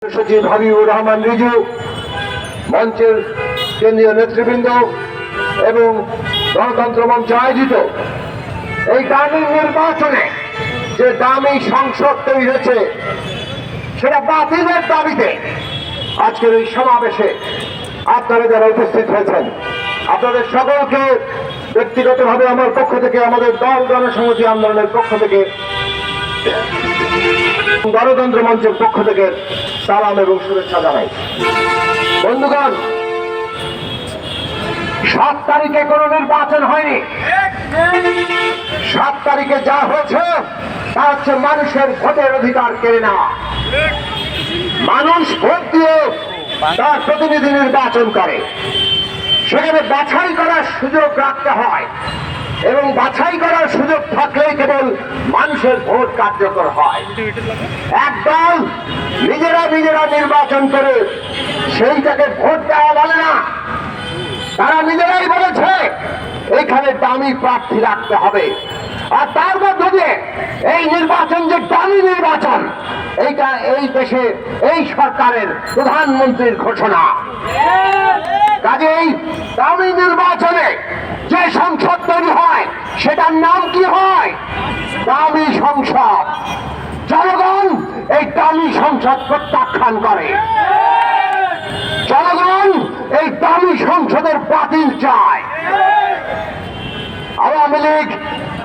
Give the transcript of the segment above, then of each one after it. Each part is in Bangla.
সচিব হাবিবুর রহমান রিজু, মঞ্চের কেন্দ্রীয় নেতৃবৃন্দ এবং গণতন্ত্র মঞ্চ আয়োজিত এই দামি নির্বাচনে যে দামি সংসদ তৈরি হয়েছে সেটা বাতিলের দাবিতে আজকের এই সমাবেশে আপনারা যারা উপস্থিত হয়েছেন, আপনাদের সকলকে ব্যক্তিগতভাবে আমার পক্ষ থেকে, আমাদের দল গণসংহতি আন্দোলনের পক্ষ থেকে, গণতন্ত্র মঞ্চের পক্ষ থেকে সালাম এবং শুভেচ্ছা জানাই। বন্ধুগণ, 7 তারিখে কোনো নির্বাচন হয়নি। 7 তারিখে যা হয়েছে তা হচ্ছে মানুষের ভোটের অধিকার কেড়ে নেওয়া। মানুষ ভোট দিয়ে তার প্রতিনিধি নির্বাচন করে, সেখানে বাছাই করার সুযোগ রাখতে হয় এবং বাছাই করার সুযোগ থাকলেই কেবল মানুষের ভোট কার্যকর হয়। একদল নিজেরা নির্বাচন করে সেইটাকে ভোট দেওয়া বলে না, তারা নিজেরাই বলেছে এখানে দামি প্রার্থী রাখতে হবে। আর তার মধ্যে দিয়ে এই নির্বাচন যে দামি নির্বাচন, এইটা এই দেশে এই সরকারের প্রধানমন্ত্রীর ঘোষণা। কাজেই দামি নির্বাচনে যে সংসদ তৈরি হয় সেটার নাম কি হয়? দামি সংসদ। জনগণ এই দামি সংসদ প্রত্যাখ্যান করে, জনগণ এই দামি সংসদের বাতিল চায়। আওয়ামী লীগ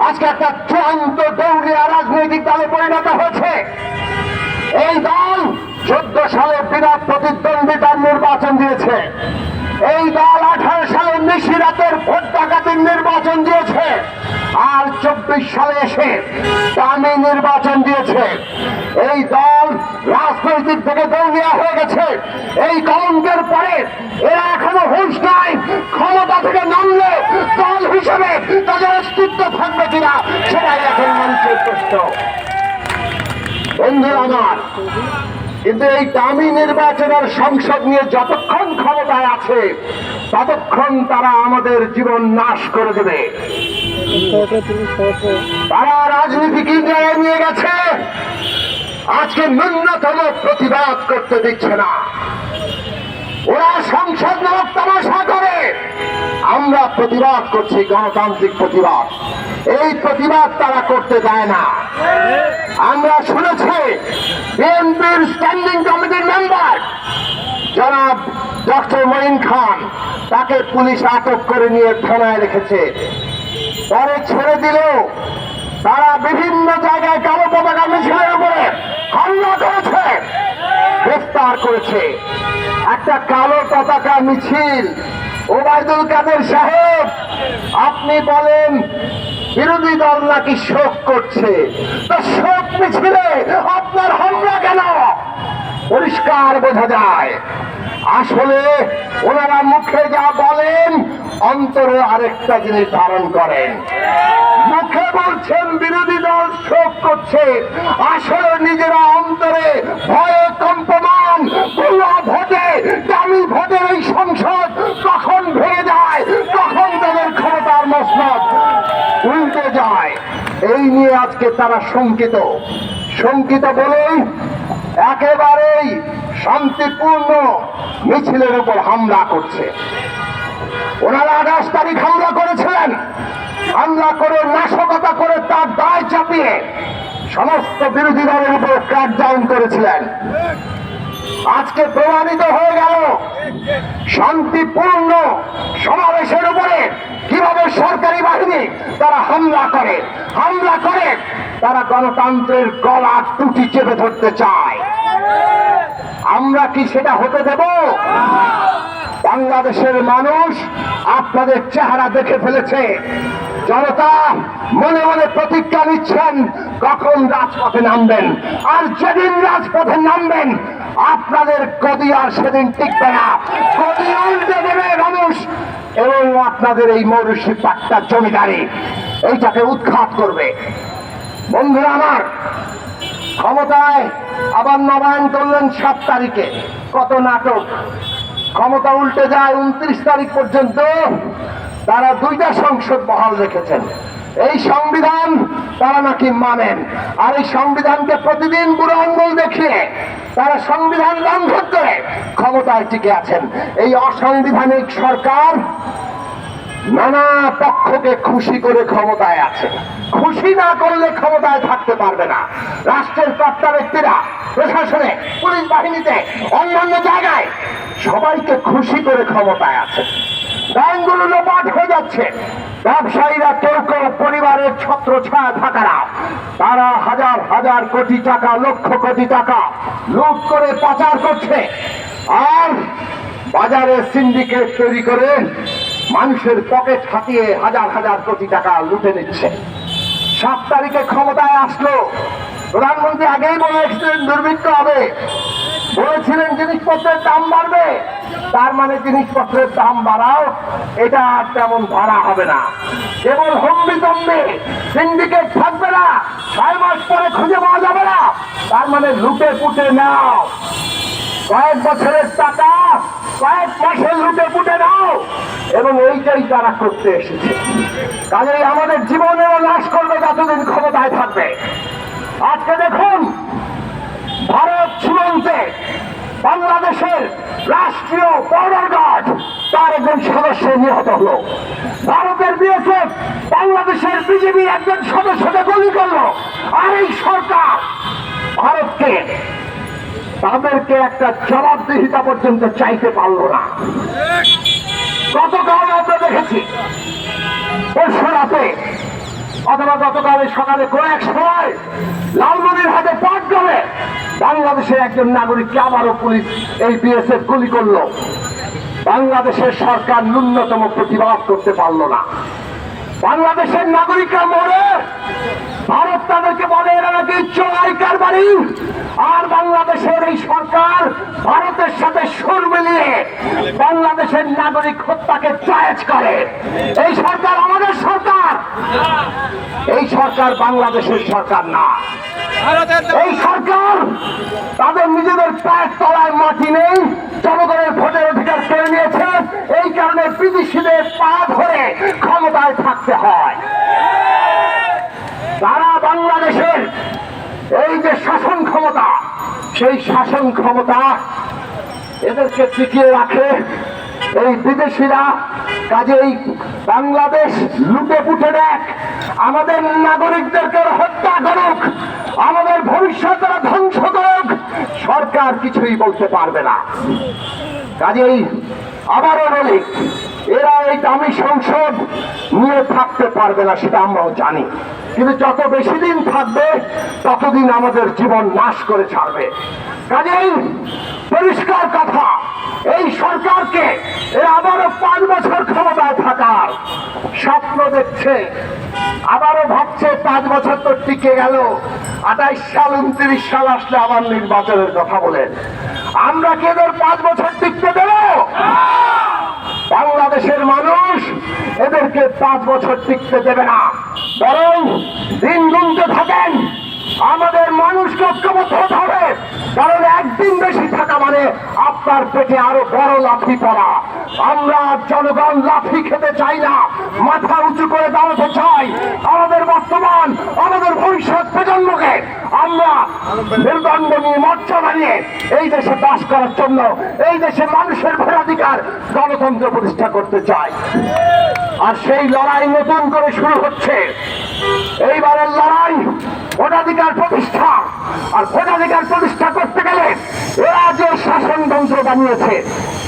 আজকে একটা চূড়ান্ত দৌড়িয়া রাজনৈতিক দলে পরিণত হয়েছে। এই দল 14 সালে বিনা প্রতিদ্বন্দ্বিতার নির্বাচন দিয়েছে। এই দল 18 সালে নিশিরাতের ভোট ডাকাতির নির্বাচন দিয়েছে, আর 24 সালে এসে দামি নির্বাচন দিয়েছে। এই দল রাজনৈতিক থেকে দৌড়িয়া হয়ে গেছে। এই কলঙ্কের পরে এরা এখনো হুঁশ নাই, ক্ষমতা থেকে নামলে দল হিসেবে তাদের অস্তিত্ব থাকবে কিনা সেটাই এখন মানুষের প্রশ্ন। বন্ধুরা আমার, কিন্তু এই দামি নির্বাচনের সংসদ নিয়ে যতক্ষণ ক্ষমতায় আছে ততক্ষণ তারা আমাদের জীবন নাশ করে দেবে। তারা রাজনীতি কি জায়গায় নিয়ে গেছে, আজকে ন্যূনতম প্রতিবাদ করতে দিচ্ছে না। ওরা সংসদ নামক তামাশা করে, আমরা প্রতিবাদ করছি, গণতান্ত্রিক প্রতিবাদ। এই প্রতিবাদ তারা করতে দেয় না। আমরা শুনেছি বিএনপির স্ট্যান্ডিং কমিটির মেম্বার জনাব ডক্টর মঈন খান, তাকে পুলিশ আটক করে নিয়ে থানায় রেখেছে, পরে ছেড়ে দিল। তারা বিভিন্ন জায়গায় কালো পতাকা মিছিলের উপরে হামলা করেছে, গ্রেফতার করেছে। একটা কালো পতাকা মিছিল, ওবায়দুল কাদের সাহেব আপনি বলেন বিরোধী দল নাকি শোক করছে, তো শোক মিছিলে আপনার হামলা কেন? পরিষ্কার বোঝা যায় আসলে ওনারা মুখে যা বলেন অন্তরে আরেকটা জিনিস ধারণ করেন। মুখে বলছেন বিরোধী দল শোক করছে, আসলে নিজেরা অন্তরে ভয়ে কম্পমান। পুরা ভোটে, দামি ভোটের এই সংসদ কখন ভেঙে যায়, কখন তাদের ক্ষমতার মসনদ উল্টে যায়, এই নিয়ে আজকে তারা শঙ্কিত বলেই একেবারেই শান্তিপূর্ণ মিছিলের উপর হামলা করছে। ওনারা 28 তারিখ হামলা করেছিলেন, হামলা করে নাশকতা করে তার দায় চাপিয়ে সমস্ত বিরোধী দলের উপর ক্র্যাকডাউন করেছিলেন। আজকে প্রমাণিত হয়ে গেল শান্তিপূর্ণ সমাবেশের উপরে কিভাবে সরকারি বাহিনী তারা হামলা করে তারা গণতন্ত্রের গলা টুটি চেপে ধরতে চায়। আমরা কি সেটা হতে দেব? বাংলাদেশের মানুষ আপনাদের চেহারা দেখে ফেলেছে। জনতা মনে মনে প্রতিজ্ঞা নিচ্ছেন কখন রাজপথে নামবেন, আর যেদিন রাজপথে নামবেন আপনাদের গদি আর সেদিন টিকবে না, গদি উল্টে দেবে মানুষ এবং আপনাদের এই মৌরুষি পাট্টার জমিদারি এইটাকে উৎখাত করবে। বন্ধুরা আমার, ক্ষমতায় আবার নবায়ন করলেন 7 তারিখে, কত নাটক। ক্ষমতা উল্টে যায় 29 তারিখ পর্যন্ত। তারা 2টা সংসদ বহাল রেখেছেন, এই সংবিধান তারা নাকি মানেন, আর এই সংবিধানকে প্রতিদিন বুড়ো আঙ্গুল দেখিয়ে তারা সংবিধান লঙ্ঘন করে ক্ষমতায় টিকে আছেন। এই অসাংবিধানিক সরকার নানা পক্ষকে খুশি করে ক্ষমতায় আছে। খুশি না করলে ক্ষমতায় থাকতে পারবে না। রাষ্ট্রের কর্তা ব্যক্তিরা প্রশাসনে, পুলিশ বাহিনীতে, অন্যান্য জায়গায় সবাইকে খুশি করে ক্ষমতায় আছে। ব্যাংকগুলো লোপাট হয়ে যাচ্ছে। ব্যবসায়ীরা কেউ কেউ পরিবারের ছত্রছায়া থাকারা তারা হাজার হাজার কোটি টাকা, লক্ষ কোটি টাকা লুট করে পাচার করছে, আর বাজারে সিন্ডিকেট তৈরি করে মানুষের পকেট হাতিয়ে হাজার হাজার কোটি টাকা লুটে নিচ্ছে। 7 তারিখে ক্ষমতায় আসলো, প্রধানমন্ত্রী আগেই বলেছিলেন দুর্ভিক্ষ হবে, বলেছিলেন জিনিসপত্রের দাম বাড়বে। তার মানে জিনিসপত্রের দাম বাড়াও, এটা আর তেমন ভাড়া হবে না, কেবল হম্বি তম্বি, সিন্ডিকেট থাকবে না, 6 মাস পরে খুঁজে পাওয়া যাবে না। তার মানে লুটে পুটে নাও, কয়েক বছরের টাকা কয়েক মাসে লুটে পুটে নাও, এবং এইটাই তারা করতে এসেছে। কাজেই আমাদের জীবনেও নাশ করবে যতদিন ক্ষমতায় থাকবে। আজকে দেখুন, ভারত সীমান্তে বাংলাদেশের রাষ্ট্রীয় বর্ডার গার্ড তার একজন সদস্য নিহত হলো। ভারতের বিএসএফ বাংলাদেশের বিজেপি একজন সদস্যকে গুলি করলো। আর এই সরকার ভারতকে, তাদেরকে একটা জবাবদিহিতা পর্যন্ত চাইতে পারলো না। গতকাল আমরা দেখেছি, পরশু রাতে অথবা গতকালের সকালে কোন এক সময় লালমনির হাতে পাট গলে বাংলাদেশের একজন নাগরিককে আবারও পুলিশ, এই বিএসএফ গুলি করলো। বাংলাদেশের সরকার ন্যূনতম প্রতিবাদ করতে পারলো না। বাংলাদেশের নাগরিকরা মরে, ভারত তাদেরকে বলে এরা নাকি চোরাই কারবারি, আর বাংলাদেশের এই সরকার ভারতের সাথে সুর মিলিয়ে বাংলাদেশের নাগরিক হত্যাকে জায়েজ করে। এই সরকার আমাদের সরকার, এই সরকার বাংলাদেশের সরকার না। এই সরকার তাদের নিজেদের পায়ের তলায় মাটি নেই, জনগণের ভোটের অধিকার কেড়ে নিয়েছে। এই কারণে বিদেশিদের পা ধরে ক্ষমতায় থাকতে হয়। তারা বাংলাদেশের এই যে শাসন ক্ষমতা, সেই শাসন ক্ষমতা এদেরকে টিকিয়ে রাখে এই বিদেশিরা। কাজেই বাংলাদেশ লুটে পুটে দেখ, আমাদের নাগরিকদেরকে হত্যা করুক, আমাদের ভবিষ্যৎরা ধ্বংস করুক, সরকার কিছুই বলতে পারবে না। কাজেই আবারও বলি, এরা এই দামি সংসদ নিয়ে থাকতে পারবে না, সেটা আমরাও জানি। কিন্তু যত বেশি দিন থাকবে ততদিন আমাদের জীবন নাশ করে ছাড়বে। কাজেই পরিষ্কার কথা, এই সরকারকে এরা আবারও 5 বছর ক্ষমতায় থাকার স্বপ্ন দেখছে। আবারও ভাবছে 5 বছর তো টিকে গেল, 28 সাল 29 সাল আসলে আবার নির্বাচনের কথা বলেন। আমরা কি এদের 5 বছর টিকতে দেব? বাংলাদেশের মানুষ এদেরকে 5 বছর টিকতে দেবে না, বরং দিন গুনতে থাকেন। আমাদের মানুষকে ঐক্যবদ্ধ হতে হবে, কারণ একদিন বেশি থাকা মানে আপনার পেটে আরো বড় লাথি পড়া। আমরা জনগণ লাথি খেতে চাই না, মাথা উঁচু করে দাঁড়াতে চাই। আমাদের বর্তমান, আমাদের ভবিষ্যৎ প্রজন্মকে আমরা মেরুদণ্ড নিয়ে, মর্যাদা নিয়ে এই দেশে বাস করার জন্য, এই দেশে মানুষের ভোটাধিকার, গণতন্ত্র প্রতিষ্ঠা করতে চাই। আর সেই লড়াই নতুন করে শুরু হচ্ছে। এইবারের লড়াই ভোটাধিকার প্রতিষ্ঠা। আর ভোটাধিকার প্রতিষ্ঠা করতে গেলে এরা যে শাসনতন্ত্র বানিয়েছে,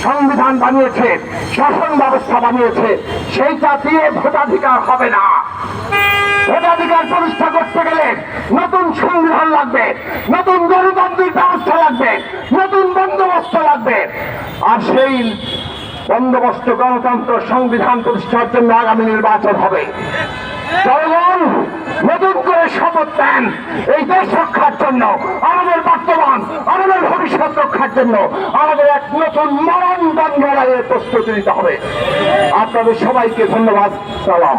সংবিধান বানিয়েছে, শাসন ব্যবস্থা বানিয়েছে, সেইটা দিয়ে ভোটাধিকার হবে না। ভোটাধিকার প্রতিষ্ঠা করতে গেলে নতুন সংবিধান লাগবে, নতুন গণতান্ত্রিক ব্যবস্থা লাগবে, নতুন বন্দোবস্ত লাগবে। আর সেই বন্দোবস্ত, গণতন্ত্র, সংবিধান প্রতিষ্ঠার জন্য আগামী নির্বাচন হবে। জনগণ নতুন করে শপথ দেন এই দেশ রক্ষার জন্য, আমাদের বর্তমান, আমাদের ভবিষ্যৎ রক্ষার জন্য আমাদের এক নতুন মরণ লড়াইয়ের প্রস্তুতি নিতে হবে। আপনাদের সবাইকে ধন্যবাদ। সালাম।